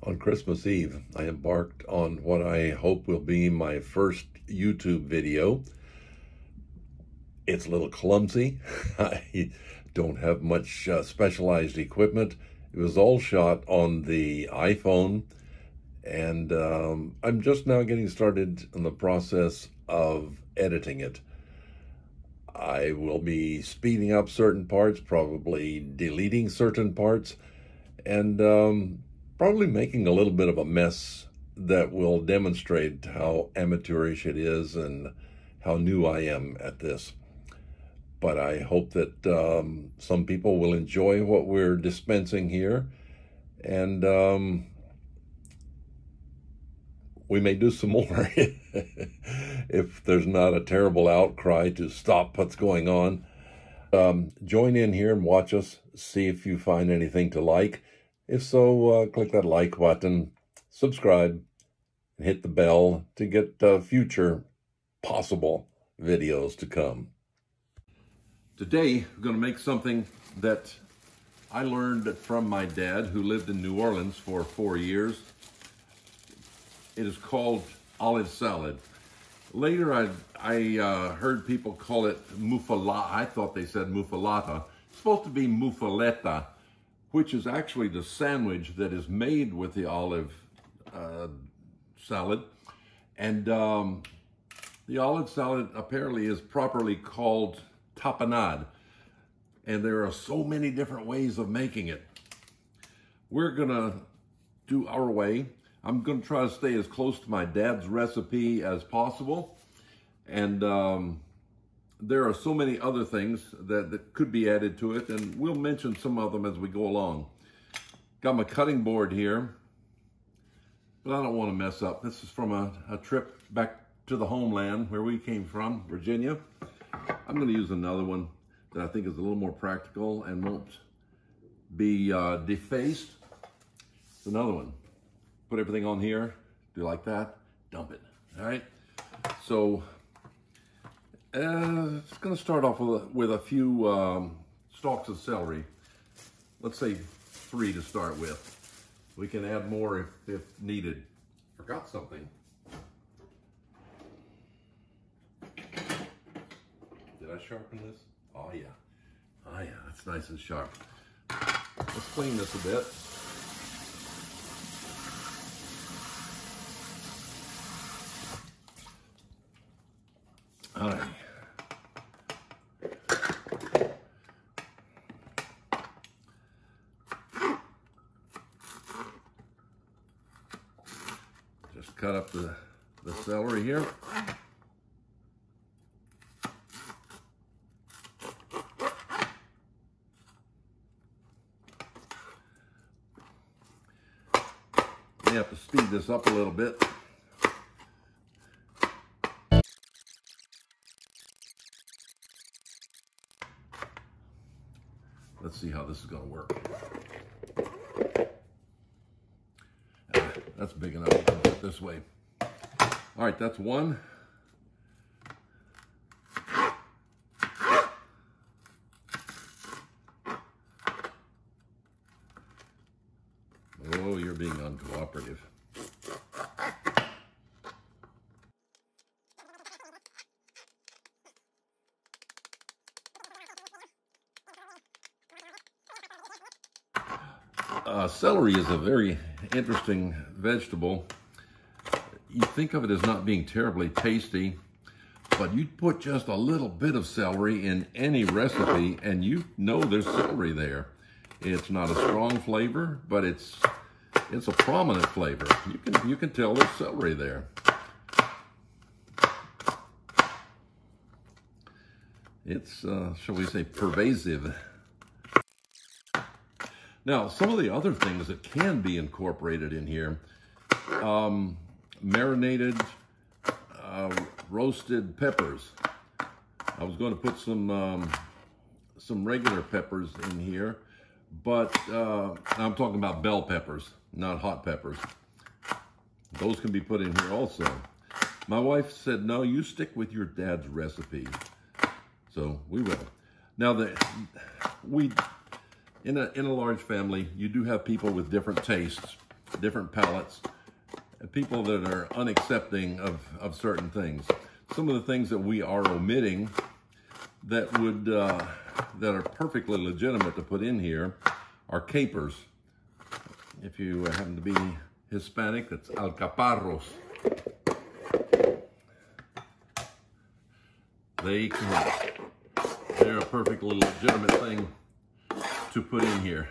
On Christmas Eve, I embarked on what I hope will be my first YouTube video. It's a little clumsy. I don't have much specialized equipment. It was all shot on the iPhone, and I'm just now getting started in the process of editing it. I will be speeding up certain parts, probably deleting certain parts, and probably making a little bit of a mess that will demonstrate how amateurish it is and how new I am at this. But I hope that some people will enjoy what we're dispensing here, and we may do some more if there's not a terrible outcry to stop what's going on. Join in here and watch us, see if you find anything to like. If so, click that like button, subscribe, and hit the bell to get future possible videos to come. Today, I'm going to make something that I learned from my dad, who lived in New Orleans for 4 years. It is called olive salad. Later, I heard people call it muffalata. I thought they said muffalata. It's supposed to be muffaletta, which is actually the sandwich that is made with the olive salad. And the olive salad apparently is properly called tapenade. And there are so many different ways of making it. We're gonna do our way. I'm gonna try to stay as close to my dad's recipe as possible. And there are so many other things that could be added to it, and we'll mention some of them as we go along. Got my cutting board here, but I don't want to mess up. This is from a trip back to the homeland where we came from, Virginia. I'm going to use another one that I think is a little more practical and won't be defaced. It's another one. Put everything on here, do like that, dump it, all right? So, it's going to start off with a few stalks of celery. Let's say 3 to start with. We can add more if needed. Forgot something. Did I sharpen this? Oh yeah. Oh yeah, that's nice and sharp. Let's clean this a bit. All right. Just cut up the celery here. You have to speed this up a little bit. Let's see how this is going to work. That's big enough. Put it this way. All right, that's one. Oh, you're being uncooperative. Celery is a very interesting vegetable. You think of it as not being terribly tasty, but you put just a little bit of celery in any recipe and you know there's celery there. It's not a strong flavor, but it's a prominent flavor. You can tell there's celery there. It's, shall we say, pervasive. Now, some of the other things that can be incorporated in here, marinated roasted peppers. I was going to put some regular peppers in here, but I'm talking about bell peppers, not hot peppers. Those can be put in here also. My wife said, no, you stick with your dad's recipe. So we will. Now, in a large family, you do have people with different tastes. different palates, people that are unaccepting of certain things. Some of the things that we are omitting that would that are perfectly legitimate to put in here are capers. If you happen to be Hispanic, that's alcaparros. They're a perfectly legitimate thing to put in here.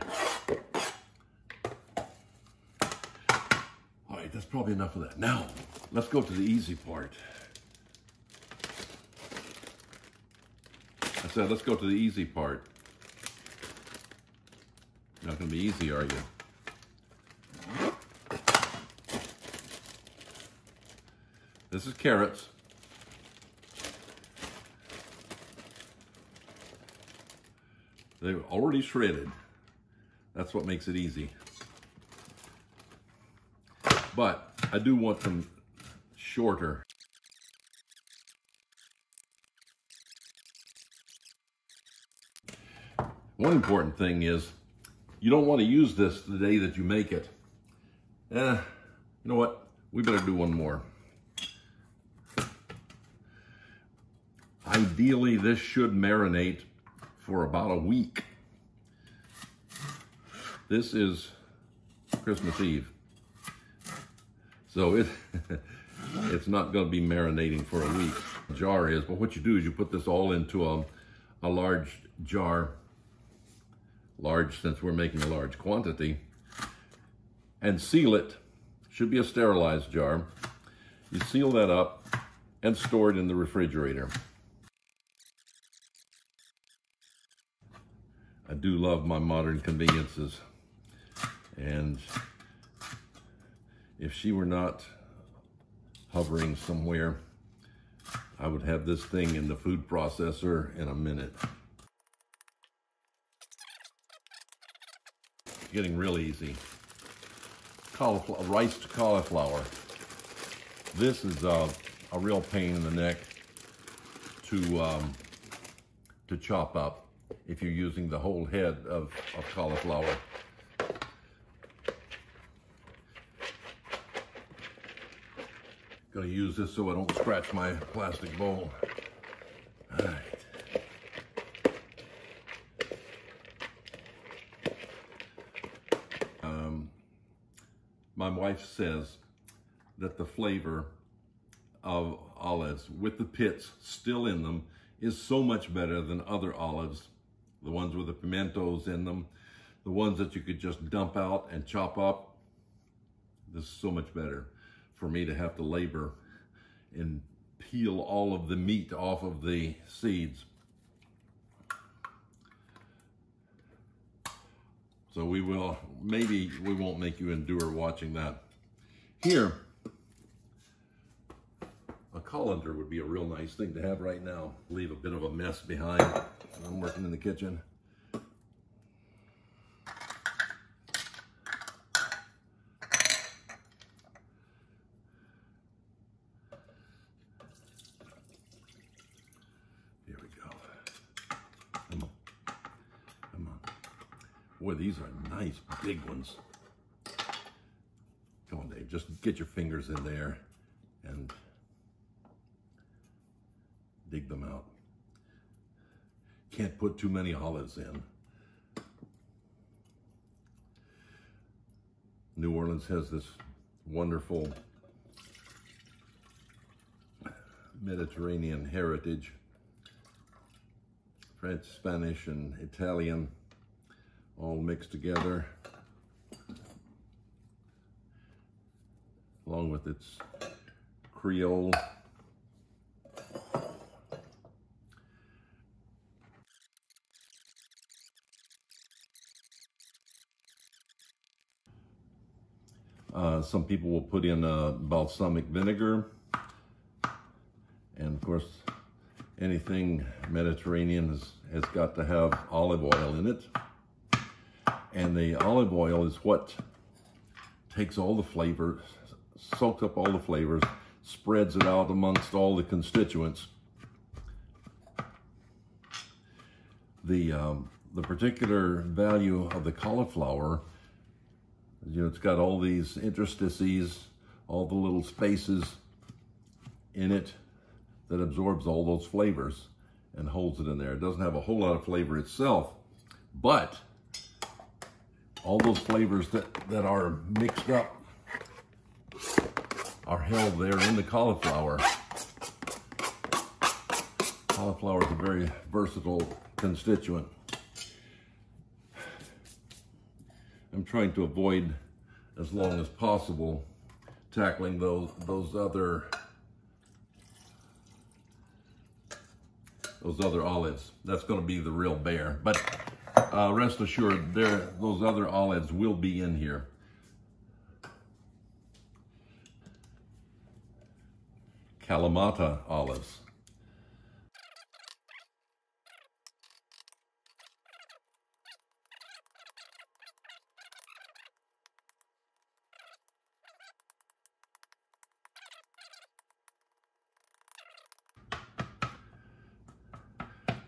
All right, that's probably enough of that. Now, let's go to the easy part. I said, let's go to the easy part. Not gonna be easy, are you? This is carrots. They're already shredded. That's what makes it easy. But I do want them shorter. One important thing is you don't want to use this the day that you make it. You know what? We better do one more. Ideally, this should marinate for about a week. This is Christmas Eve. So it's not going to be marinating for a week. The jar is, but what you do is you put this all into a large jar, large since we're making a large quantity, and seal it. Should be a sterilized jar. You seal that up and store it in the refrigerator. I do love my modern conveniences, and if she were not hovering somewhere, I would have this thing in the food processor in a minute. Getting real easy. Cauliflower, riced cauliflower. This is a real pain in the neck to chop up if you're using the whole head of cauliflower. Gonna use this so I don't scratch my plastic bowl. All right. My wife says that the flavor of olives with the pits still in them is so much better than other olives, the ones with the pimentos in them, the ones that you could just dump out and chop up. This is so much better for me to have to labor and peel all of the meat off of the seeds. So maybe we won't make you endure watching that. Here, a colander would be a real nice thing to have right now. Leave a bit of a mess behind. I'm working in the kitchen. Here we go. Come on. Come on. Boy, these are nice big ones. Come on, Dave, just get your fingers in there and dig them out. Can't put too many olives in. New Orleans has this wonderful Mediterranean heritage. French, Spanish, and Italian all mixed together, along with its Creole. Some people will put in balsamic vinegar, and of course anything Mediterranean has got to have olive oil in it. And the olive oil is what takes all the flavors, soaks up all the flavors, spreads it out amongst all the constituents. The particular value of the cauliflower You know, it's got all these interstices, all the little spaces in it that absorbs all those flavors and holds it in there. It doesn't have a whole lot of flavor itself, but all those flavors that are mixed up are held there in the cauliflower. Cauliflower is a very versatile constituent. I'm trying to avoid, as long as possible, tackling those other olives. That's going to be the real bear. But rest assured, those other olives will be in here. Kalamata olives.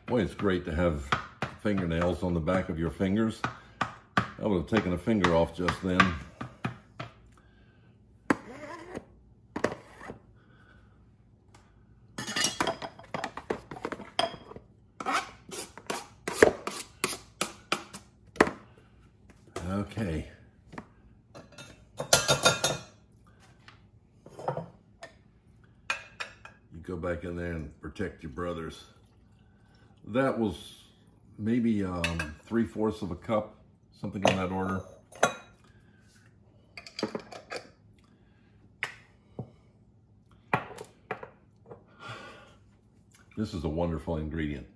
Boy, it's great to have fingernails on the back of your fingers. I would have taken a finger off just then. Okay. You go back in there and protect your brothers. That was maybe 3/4 of a cup, something in that order. This is a wonderful ingredient.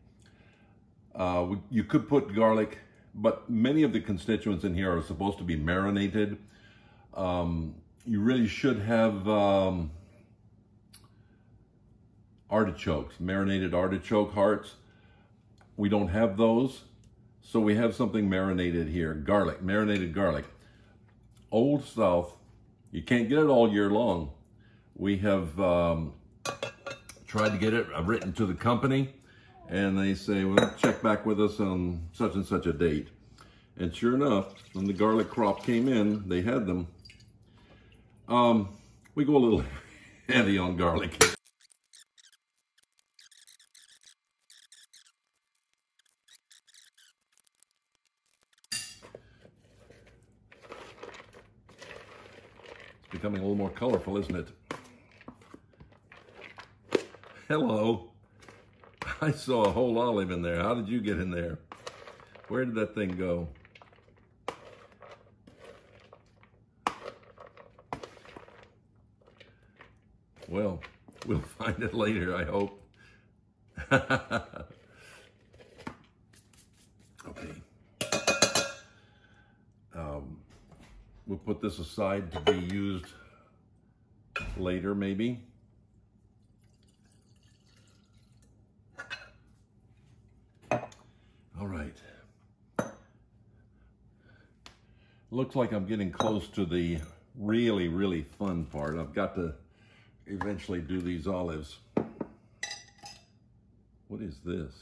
You could put garlic, but many of the constituents in here are supposed to be marinated. You really should have artichokes, marinated artichoke hearts. We don't have those, so we have something marinated here. Garlic, marinated garlic. Old South, you can't get it all year long. We have tried to get it written to the company, and they say, well, check back with us on such and such a date. And sure enough, when the garlic crop came in, they had them. We go a little heavy on garlic. Becoming a little more colorful, isn't it? Hello. I saw a whole olive in there. How did you get in there? Where did that thing go? Well, we'll find it later, I hope. Okay. We'll put this aside to be used later, maybe. All right. Looks like I'm getting close to the really, really fun part. I've got to eventually do these olives. What is this?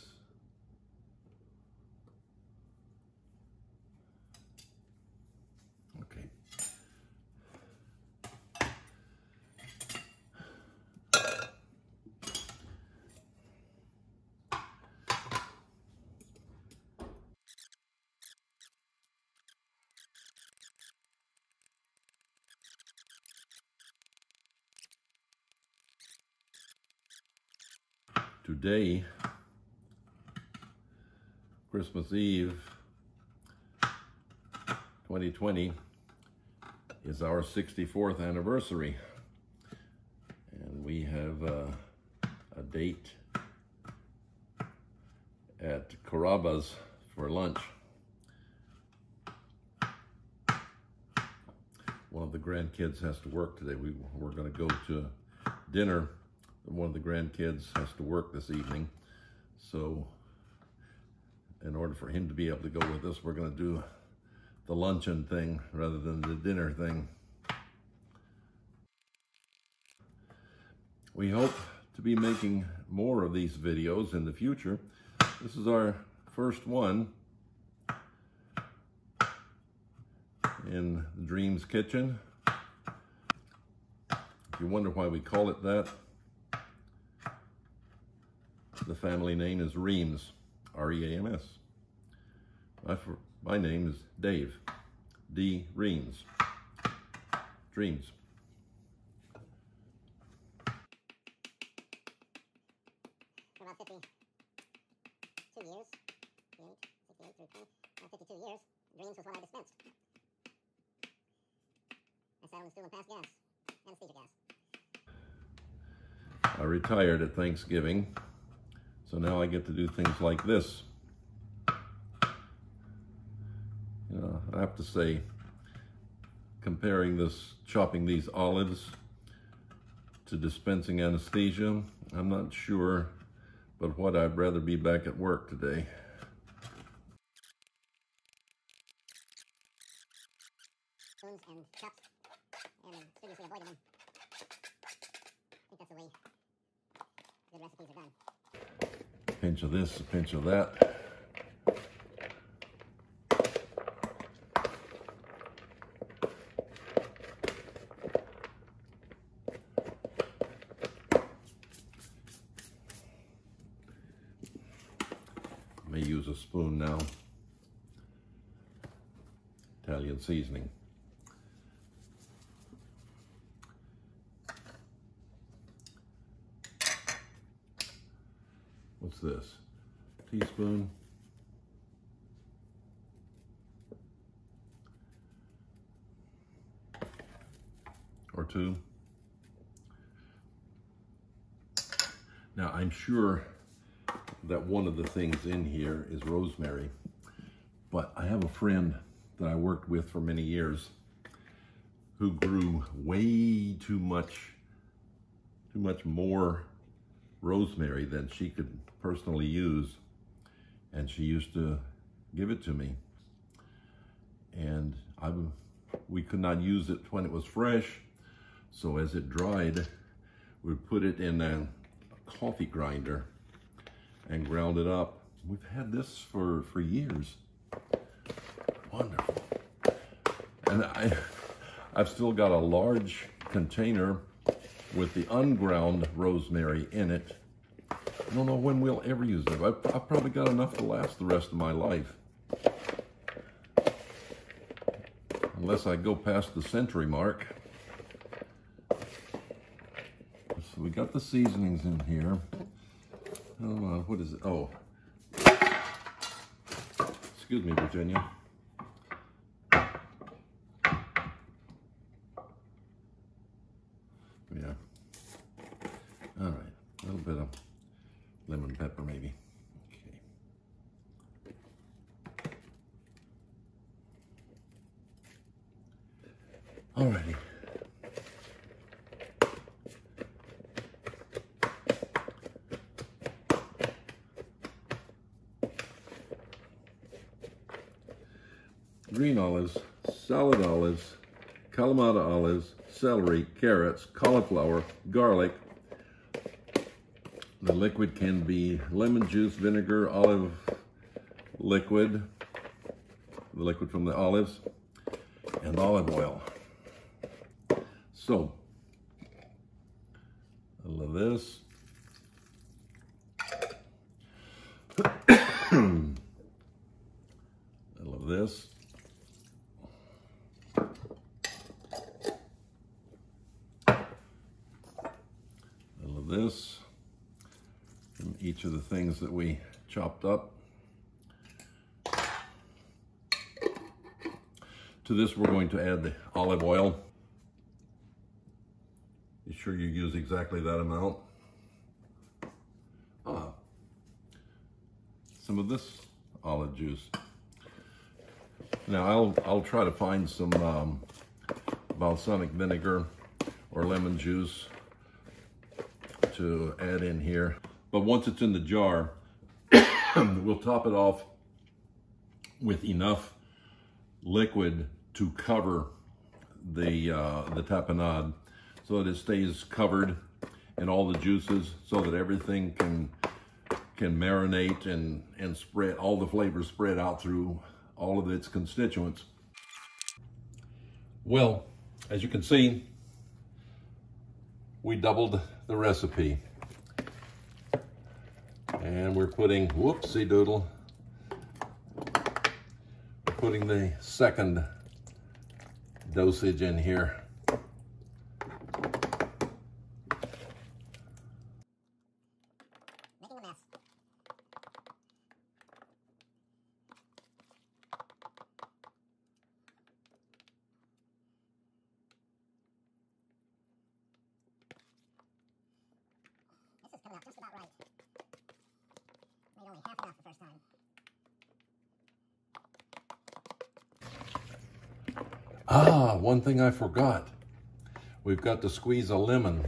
Okay. Today, Christmas Eve, 2020, is our 64th anniversary. And we have a date at Carrabba's for lunch. One of the grandkids has to work today. We're going to go to dinner. One of the grandkids has to work this evening. So in order for him to be able to go with us, we're going to do the luncheon thing rather than the dinner thing. We hope to be making more of these videos in the future. This is our first one. in Dream's Kitchen. If you wonder why we call it that, the family name is Reams, R-E-A-M-S. My name is Dave, D. Reams. Dreams. For about 52 years, 68 through 20, about 52 years, Dreams was one I dispensed. I sat on the stool and passed gas, anesthesia gas. I retired at Thanksgiving, so now I get to do things like this. I have to say, comparing this, chopping these olives to dispensing anesthesia, I'm not sure, but what I'd rather be back at work today. Spoons and cups, and studiously avoiding them. I think that's the way good recipes are done. A pinch of this, a pinch of that. May use a spoon now. Italian seasoning. What's this? Teaspoon. Or two. Now I'm sure that one of the things in here is rosemary, but I have a friend that I worked with for many years who grew way too much more rosemary than she could personally use, and she used to give it to me, and we could not use it when it was fresh, so as it dried, we put it in a coffee grinder and ground it up. We've had this for years. Wonderful. And I've still got a large container with the unground rosemary in it. I don't know when we'll ever use it. I've probably got enough to last the rest of my life. Unless I go past the century mark. So we got the seasonings in here. What is it? Oh. Excuse me, Virginia. Yeah. All right. A little bit of lemon pepper, maybe. Okay. All righty. Green olives, salad olives, Kalamata olives, celery, carrots, cauliflower, garlic. The liquid can be lemon juice, vinegar, olive liquid, the liquid from the olives, and olive oil. So, a little of this. A little of this. This from each of the things that we chopped up. To this we're going to add the olive oil. Be sure you use exactly that amount. Some of this olive juice. Now I'll try to find some balsamic vinegar or lemon juice to add in here, but once it's in the jar, we'll top it off with enough liquid to cover the tapenade, so that it stays covered in all the juices, so that everything can marinate and spread, all the flavors spread out through all of its constituents. Well, as you can see, we doubled the recipe. And we're putting, whoopsie doodle, we're putting the second dosage in here. Making a mess. This is coming out just about right. Made only half enough the first time. Ah, one thing I forgot. We've got to squeeze a lemon.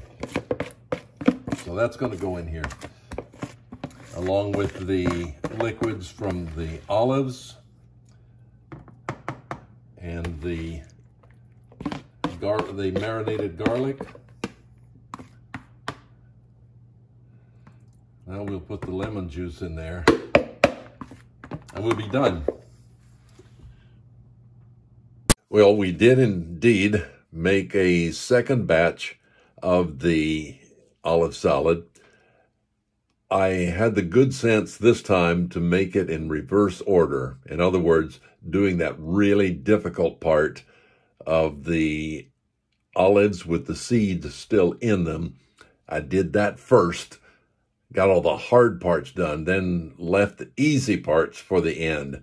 So that's going to go in here, along with the liquids from the olives and the marinated garlic. Now we'll put the lemon juice in there, and we'll be done. Well, we did indeed make a second batch of the olive salad. I had the good sense this time to make it in reverse order. In other words, doing that really difficult part of the olives with the seeds still in them. I did that first, got all the hard parts done, then left the easy parts for the end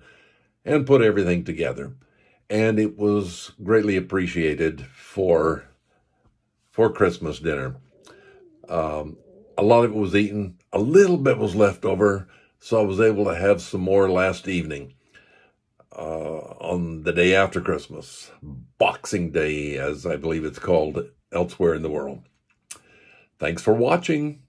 and put everything together. And it was greatly appreciated for Christmas dinner. A lot of it was eaten. A little bit was left over, so I was able to have some more last evening on the day after Christmas, Boxing Day, as I believe it's called elsewhere in the world. Thanks for watching.